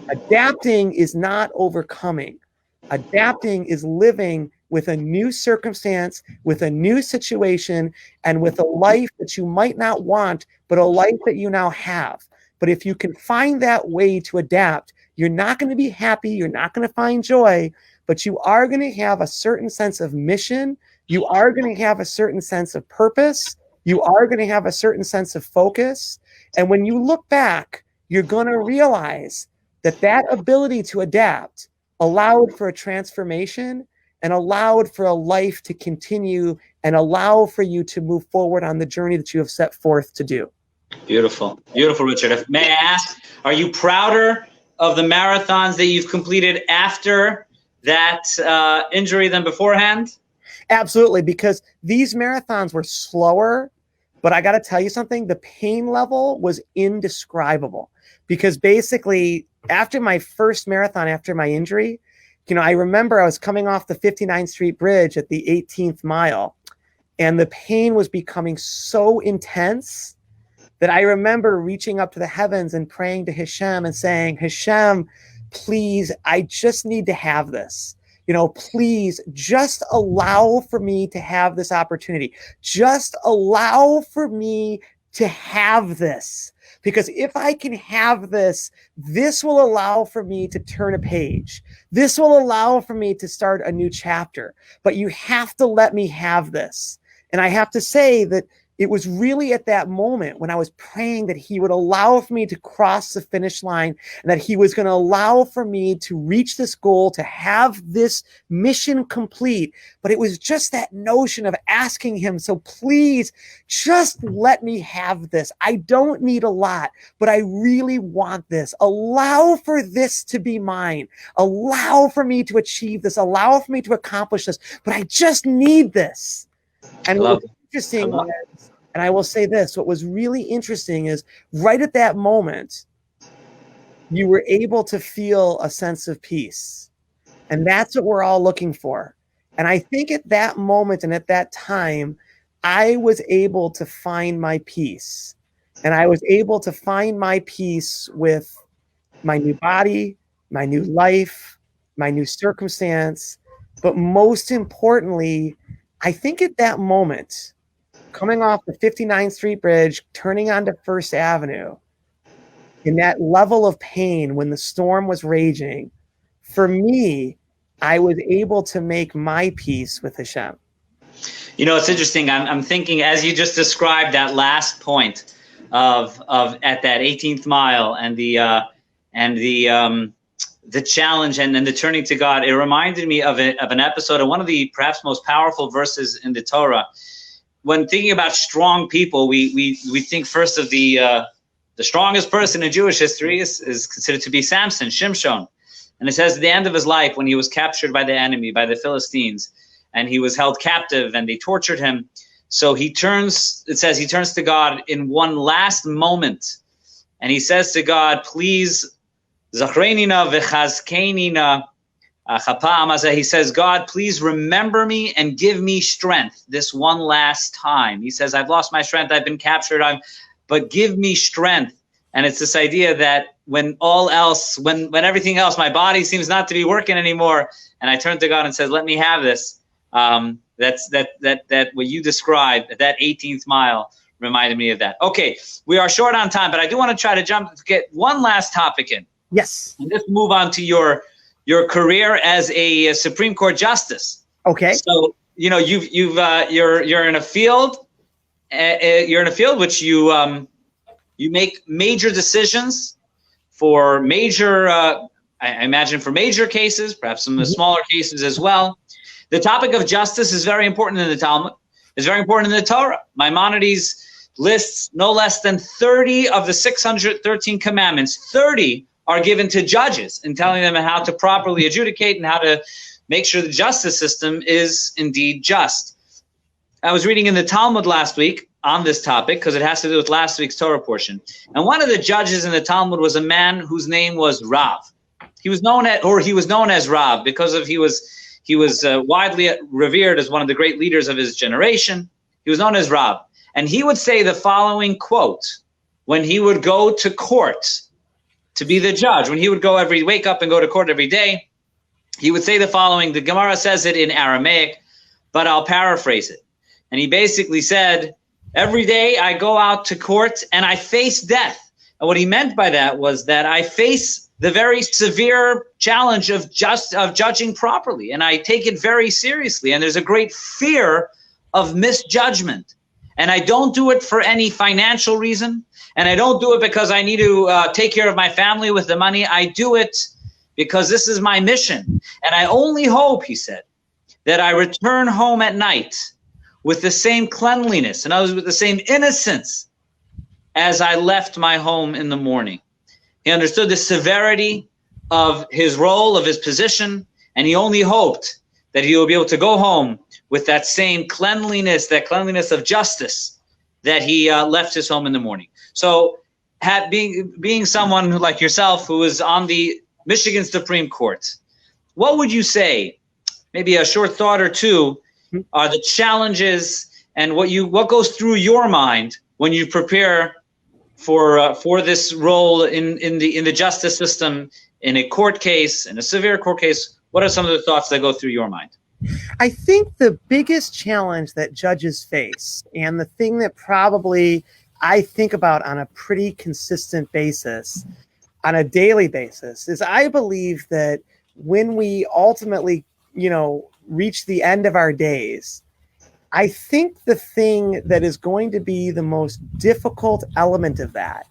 Adapting is not overcoming. Adapting is living with a new circumstance, with a new situation, and with a life that you might not want, but a life that you now have. But if you can find that way to adapt, you're not going to be happy, you're not going to find joy, but you are going to have a certain sense of mission, you are going to have a certain sense of purpose, you are going to have a certain sense of focus. And when you look back, you're going to realize that that ability to adapt allowed for a transformation and allowed for a life to continue and allow for you to move forward on the journey that you have set forth to do. Beautiful. Beautiful, Richard. May I ask, are you prouder of the marathons that you've completed after that injury than beforehand? Absolutely, because these marathons were slower, but I got to tell you something, the pain level was indescribable. Because basically, after my first marathon, after my injury, I remember I was coming off the 59th Street Bridge at the 18th mile, and the pain was becoming so intense that I remember reaching up to the heavens and praying to Hashem and saying, Hashem, please, I just need to have this. Please just allow for me to have this opportunity. Just allow for me to have this. Because if I can have this, this will allow for me to turn a page. This will allow for me to start a new chapter. But you have to let me have this. And I have to say that it was really at that moment when I was praying that he would allow for me to cross the finish line and that he was going to allow for me to reach this goal, to have this mission complete. But it was just that notion of asking him, so please just let me have this. I don't need a lot, but I really want this. Allow for this to be mine. Allow for me to achieve this. Allow for me to accomplish this, but I just need this. And what was interesting was, and I will say this, what was really interesting is right at that moment, you were able to feel a sense of peace. And that's what we're all looking for. And I think at that moment and at that time, I was able to find my peace. And I was able to find my peace with my new body, my new life, my new circumstance. But most importantly, I think at that moment, coming off the 59th Street Bridge, turning onto First Avenue, in that level of pain when the storm was raging, for me, I was able to make my peace with Hashem. It's interesting. I'm thinking, as you just described that last point of at that 18th mile and the challenge and the turning to God, it reminded me of an episode of one of the perhaps most powerful verses in the Torah. When thinking about strong people, we think first of the strongest person in Jewish history is considered to be Samson, Shimshon. And it says at the end of his life, when he was captured by the enemy, by the Philistines, and he was held captive and they tortured him. So it says he turns to God in one last moment. And he says to God, please, Zachrenina v'chazkenina. He says, God, please remember me and give me strength this one last time. He says, I've lost my strength. I've been captured. But give me strength. And it's this idea that when everything else, my body seems not to be working anymore, and I turn to God and says, let me have this. That what you described, that 18th mile reminded me of that. Okay, we are short on time, but I do want to try to get one last topic in. Yes. And just move on to your career as a Supreme Court justice. Okay. So you're in a field. You're in a field which you make major decisions for major. I imagine for major cases, perhaps some of the smaller cases as well. The topic of justice is very important in the Talmud. It's very important in the Torah. Maimonides lists no less than 30 of the 613 commandments. 30 are given to judges in telling them how to properly adjudicate and how to make sure the justice system is indeed just. I was reading in the Talmud last week on this topic because it has to do with last week's Torah portion. And one of the judges in the Talmud was a man whose name was Rav. He was known as Rav because he was widely revered as one of the great leaders of his generation. He was known as Rav. And he would say the following quote when he would go to court to be the judge. When he would wake up and go to court every day, he would say the following. The Gemara says it in Aramaic, but I'll paraphrase it. And he basically said, every day I go out to court and I face death. And what he meant by that was that I face the very severe challenge of judging properly. And I take it very seriously. And there's a great fear of misjudgment. And I don't do it for any financial reason. And I don't do it because I need to take care of my family with the money. I do it because this is my mission. And I only hope, he said, that I return home at night with the same cleanliness, and I was with the same innocence as I left my home in the morning. He understood the severity of his role, of his position, and he only hoped that he will be able to go home with that same cleanliness, that cleanliness of justice that he left his home in the morning. So being someone like yourself who is on the Michigan Supreme Court, what would you say, maybe a short thought or two, are the challenges and what goes through your mind when you prepare for this role in the justice system, in a court case, in a severe court case? What are some of the thoughts that go through your mind? I think the biggest challenge that judges face, and the thing that probably I think about on a pretty consistent basis, on a daily basis, is I believe that when we ultimately, reach the end of our days, I think the thing that is going to be the most difficult element of that,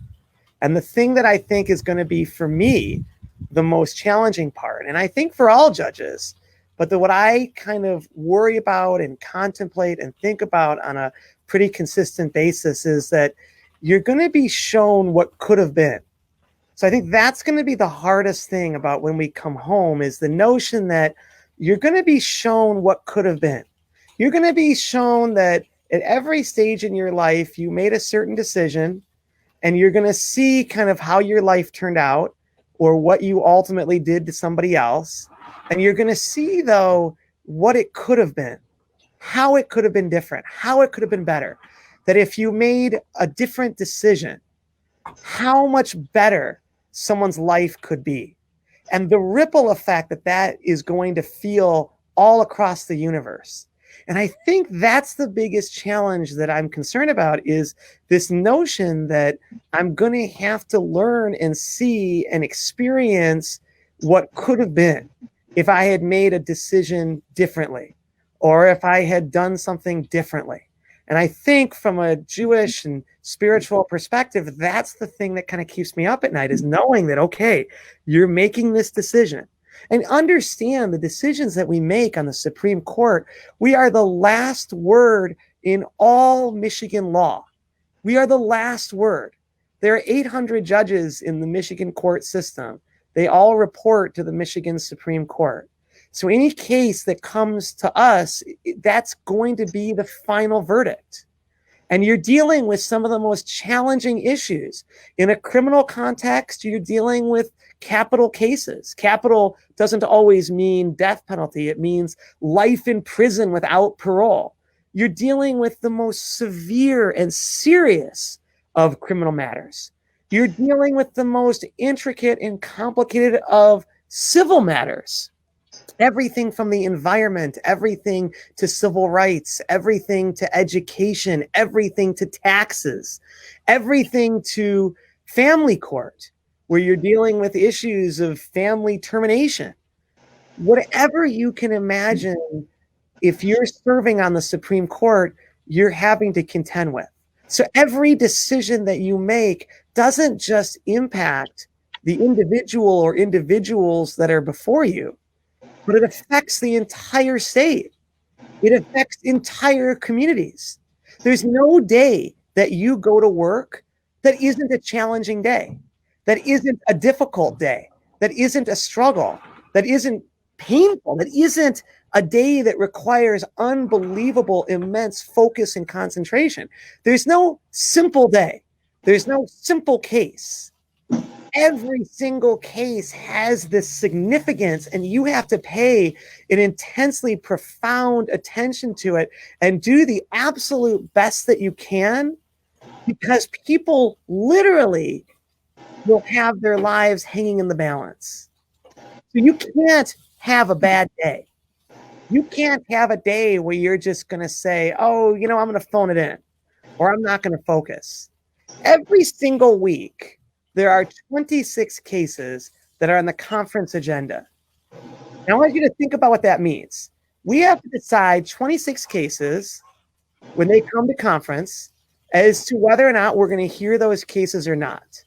and the thing that I think is going to be, for me, the most challenging part, and I think for all judges, but what I kind of worry about and contemplate and think about on a pretty consistent basis, is that you're going to be shown what could have been. So I think that's going to be the hardest thing about when we come home, is the notion that you're going to be shown what could have been. You're going to be shown that at every stage in your life, you made a certain decision, and you're going to see kind of how your life turned out, or what you ultimately did to somebody else. And you're going to see, though, what it could have been, how it could have been different, how it could have been better. That if you made a different decision, how much better someone's life could be. And the ripple effect that is going to feel all across the universe. And I think that's the biggest challenge that I'm concerned about, is this notion that I'm going to have to learn and see and experience what could have been if I had made a decision differently, or if I had done something differently. And I think from a Jewish and spiritual perspective, that's the thing that kind of keeps me up at night, is knowing that, okay, you're making this decision. And understand the decisions that we make on the Supreme Court, we are the last word in all Michigan law. We are the last word. There are 800 judges in the Michigan court system. They all report to the Michigan Supreme Court. So any case that comes to us, that's going to be the final verdict. And you're dealing with some of the most challenging issues. In a criminal context, you're dealing with capital cases. Capital doesn't always mean death penalty. It means life in prison without parole. You're dealing with the most severe and serious of criminal matters. You're dealing with the most intricate and complicated of civil matters. Everything from the environment, everything to civil rights, everything to education, everything to taxes, everything to family court, where you're dealing with issues of family termination. Whatever you can imagine, if you're serving on the Supreme Court, you're having to contend with. So every decision that you make doesn't just impact the individual or individuals that are before you, but it affects the entire state. It affects entire communities. There's no day that you go to work that isn't a challenging day, that isn't a difficult day, that isn't a struggle, that isn't painful. That isn't a day that requires unbelievable, immense focus and concentration. There's no simple day. There's no simple case. Every single case has this significance, and you have to pay an intensely profound attention to it and do the absolute best that you can, because people literally will have their lives hanging in the balance. So you can't have a bad day. You can't have a day where you're just going to say, oh, I'm going to phone it in, or I'm not going to focus. Every single week, there are 26 cases that are on the conference agenda. Now, I want you to think about what that means. We have to decide 26 cases when they come to conference as to whether or not we're going to hear those cases or not.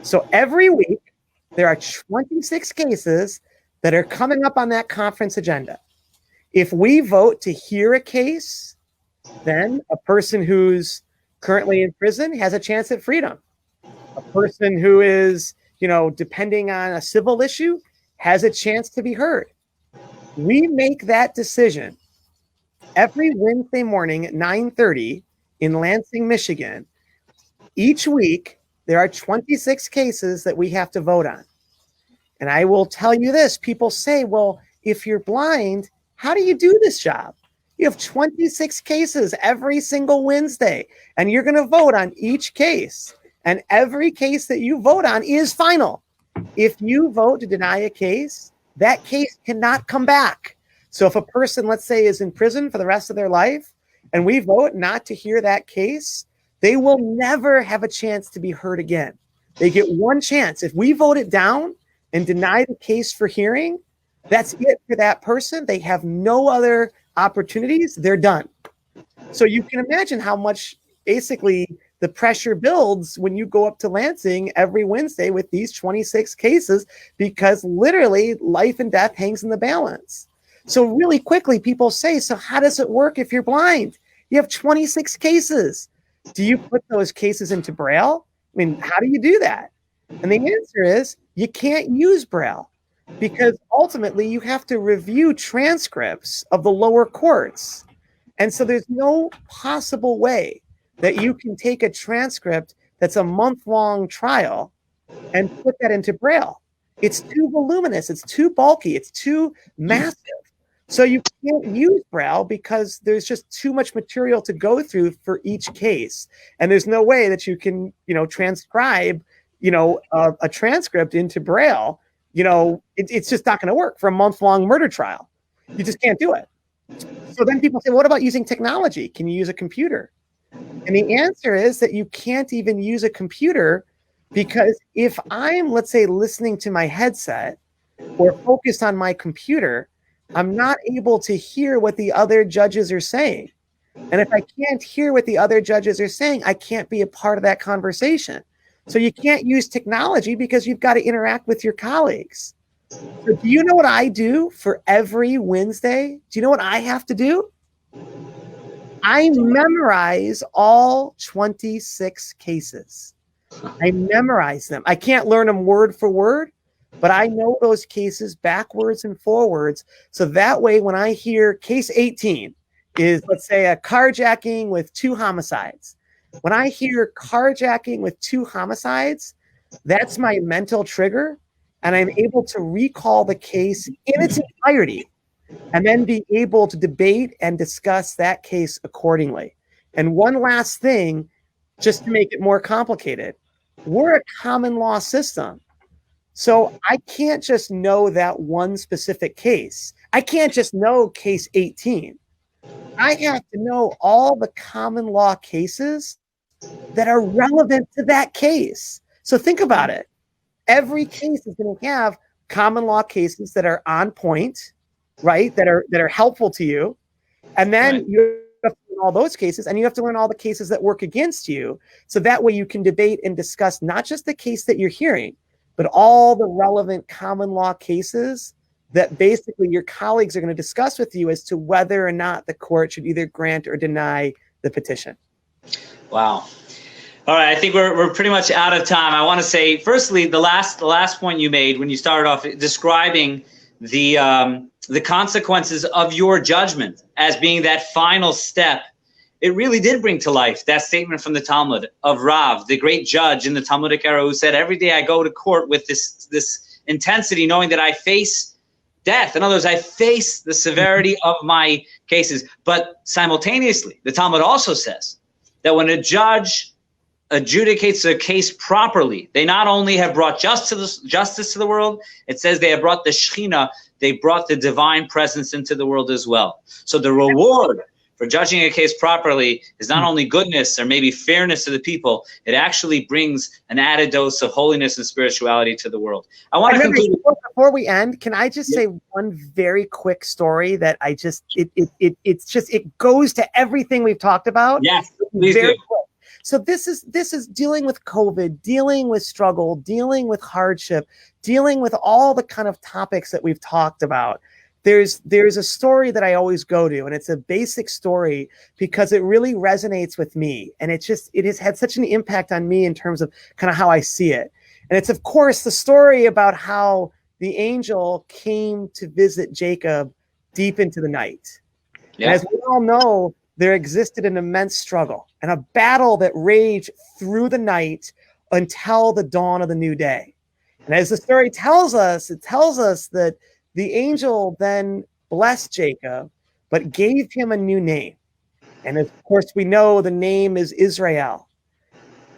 So every week, there are 26 cases that are coming up on that conference agenda. If we vote to hear a case, then a person who's currently in prison has a chance at freedom. A person who is, depending on a civil issue, has a chance to be heard. We make that decision every Wednesday morning at 9:30 in Lansing, Michigan. Each week, there are 26 cases that we have to vote on. And I will tell you this, people say, well, if you're blind, how do you do this job? You have 26 cases every single Wednesday, and you're going to vote on each case. And every case that you vote on is final. If you vote to deny a case, that case cannot come back. So if a person, let's say, is in prison for the rest of their life, and we vote not to hear that case, they will never have a chance to be heard again. They get one chance. If we vote it down and deny the case for hearing, that's it for that person. They have no other opportunities. They're done. So you can imagine how much basically the pressure builds when you go up to Lansing every Wednesday with these 26 cases, because literally life and death hangs in the balance. So really quickly, people say, so how does it work if you're blind? You have 26 cases. Do you put those cases into Braille? I mean, how do you do that? And the answer is you can't use Braille, because ultimately you have to review transcripts of the lower courts. And so there's no possible way that you can take a transcript that's a month-long trial and put that into Braille. It's too voluminous, it's too bulky, it's too massive. So you can't use Braille because there's just too much material to go through for each case. And there's no way that you can, transcribe, a transcript into Braille. It's just not going to work for a month-long murder trial. You just can't do it. So then people say, what about using technology? Can you use a computer? And the answer is that you can't even use a computer, because if I'm, let's say, listening to my headset or focused on my computer, I'm not able to hear what the other judges are saying. And if I can't hear what the other judges are saying, I can't be a part of that conversation. So you can't use technology because you've got to interact with your colleagues. So do you know what I do for every Wednesday? Do you know what I have to do? I memorize all 26 cases. I memorize them. I can't learn them word for word, but I know those cases backwards and forwards. So that way, when I hear case 18 is, let's say, a carjacking with 2 homicides. When I hear carjacking with 2 homicides, that's my mental trigger, and I'm able to recall the case in its entirety and then be able to debate and discuss that case accordingly. And one last thing, just to make it more complicated, we're a common law system. So I can't just know that one specific case. I can't just know case 18. I have to know all the common law cases that are relevant to that case. So think about it. Every case is going to have common law cases that are on point, right? That are helpful to you. And then you have to learn all those cases, and you have to learn all the cases that work against you. So that way you can debate and discuss not just the case that you're hearing, but all the relevant common law cases that basically your colleagues are going to discuss with you as to whether or not the court should either grant or deny the petition. Wow. All right, I think we're pretty much out of time. I want to say, firstly, the last point you made when you started off describing the the consequences of your judgment as being that final step, it really did bring to life that statement from the Talmud of Rav, the great judge in the Talmudic era, who said, every day I go to court with this intensity, knowing that I face death. In other words, I face the severity of my cases. But simultaneously, the Talmud also says that when a judge adjudicates a case properly, they not only have brought justice to the world, it says they have brought the Shekhinah, they brought the divine presence into the world as well. So the reward for judging a case properly is not only goodness or maybe fairness to the people, it actually brings an added dose of holiness and spirituality to the world. I want to conclude. Before we end, can I just say one very quick story that it goes to everything we've talked about? Yes, please do. So this is dealing with COVID, dealing with struggle, dealing with hardship, dealing with all the kind of topics that we've talked about. There's a story that I always go to, and it's a basic story because it really resonates with me. And it has had such an impact on me in terms of kind of how I see it. And it's, of course, the story about how the angel came to visit Jacob deep into the night. Yeah. And as we all know, there existed an immense struggle and a battle that raged through the night until the dawn of the new day. And as the story tells us, it tells us that the angel then blessed Jacob, but gave him a new name. And of course, we know the name is Israel.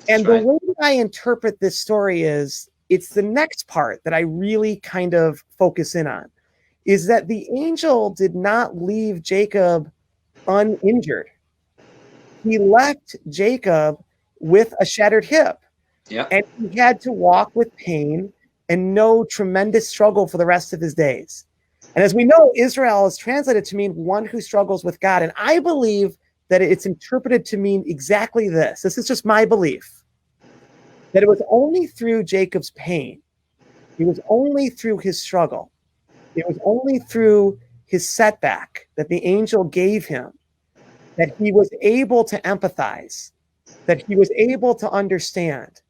And the way that I interpret this story is, it's the next part that I really kind of focus in on, is that the angel did not leave Jacob uninjured. He left Jacob with a shattered hip. Yeah. And he had to walk with pain and know tremendous struggle for the rest of his days. And as we know, Israel is translated to mean one who struggles with God. And I believe that it's interpreted to mean exactly this. This is just my belief, that it was only through Jacob's pain, it was only through his struggle, it was only through his setback that the angel gave him, that he was able to empathize, that he was able to understand,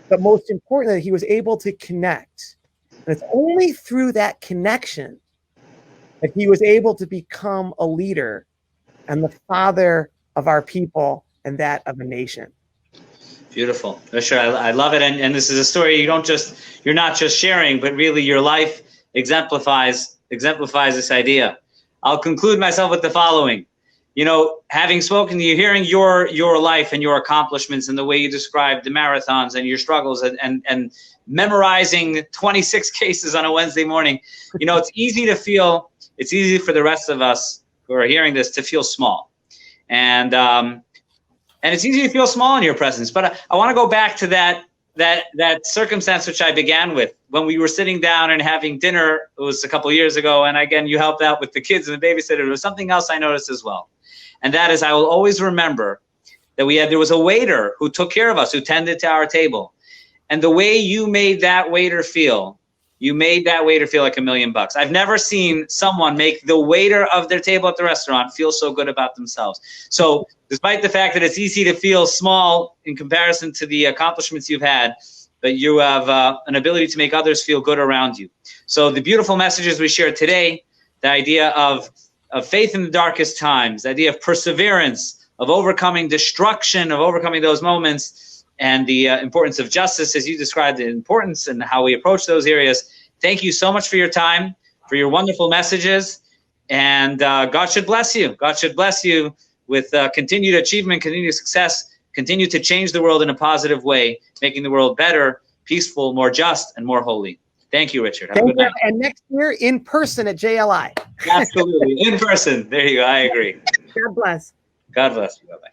but most importantly, he was able to connect. And it's only through that connection that he was able to become a leader and the father of our people and that of a nation. Beautiful. Sure, I love it. And this is a story you're not just sharing, but really your life exemplifies this idea. I'll conclude myself with the following. You know, having spoken to you, hearing your life and your accomplishments and the way you described the marathons and your struggles and memorizing 26 cases on a Wednesday morning, you know, it's easy for the rest of us who are hearing this to feel small. And it's easy to feel small in your presence. But I want to go back to that circumstance which I began with when we were sitting down and having dinner. It was a couple of years ago. And again, you helped out with the kids and the babysitter. There was something else I noticed as well. And that is, I will always remember that there was a waiter who took care of us, who tended to our table. And the way you made that waiter feel, like $1 million. I've never seen someone make the waiter of their table at the restaurant feel so good about themselves. So despite the fact that it's easy to feel small in comparison to the accomplishments you've had, but you have an ability to make others feel good around you. So the beautiful messages we shared today, the idea of faith in the darkest times, the idea of perseverance, of overcoming destruction, of overcoming those moments, and the importance of justice, as you described the importance and how we approach those areas. Thank you so much for your time, for your wonderful messages, and God should bless you. God should bless you with continued achievement, continued success, continue to change the world in a positive way, making the world better, peaceful, more just, and more holy. Thank you, Richard. Have a good night. And next year, in person at JLI. Absolutely. In person. There you go. I agree. God bless. God bless you. Bye-bye.